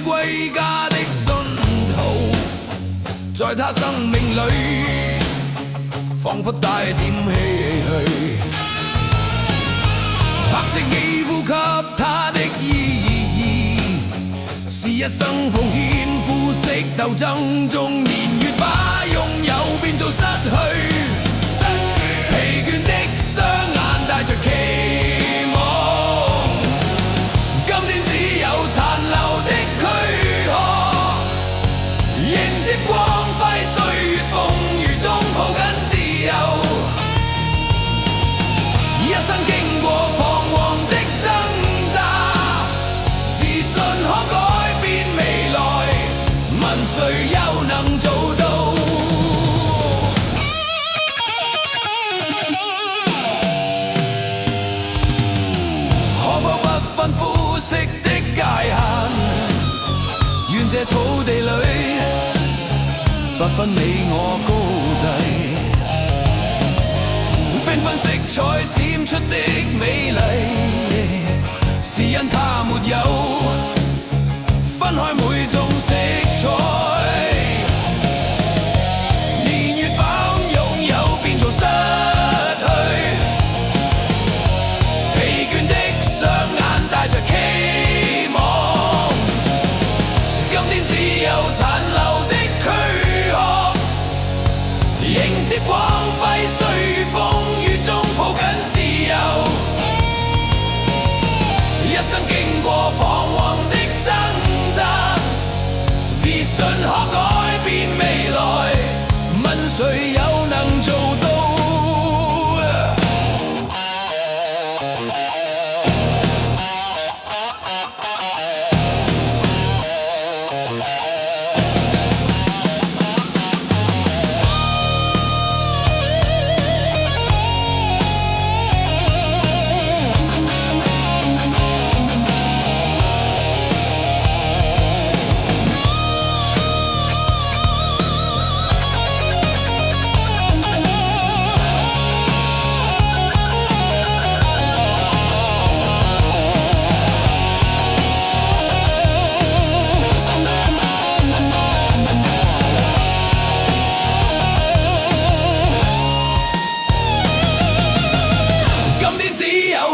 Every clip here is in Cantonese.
歸家的信號，在他生命裏，彷彿帶點唏噓。黑色肌膚給他的意義，是一生奉獻膚色鬥爭中，年月把擁有變做失去。疲倦的雙眼帶着期望，今天只有殘留的光輝歲月風雨中抱緊自由，一生經過彷徨的掙扎，自信可改變未來，問誰又能做到？可否不分膚色的界限，願這土地裏不分你我高低，繽紛色彩閃出的美麗，是因它沒有分開每種色彩。年月把擁有變做失去，疲倦的雙眼帶着期望，今天只有殘留的迎接光輝歲月風雨中抱緊自由，一生經過彷徨的掙扎，自信可改變未來，問誰又能做到？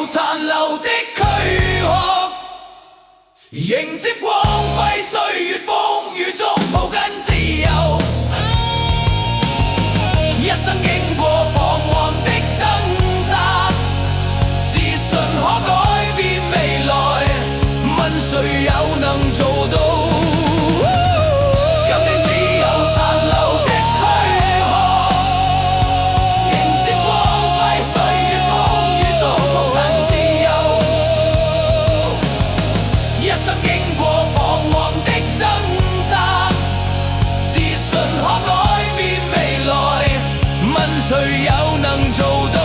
殘留的軀殼，迎接光輝歲月風雨中抱緊自由，一生經過彷徨的掙扎，自信可改變未來，問誰又能做到？誰又能做到？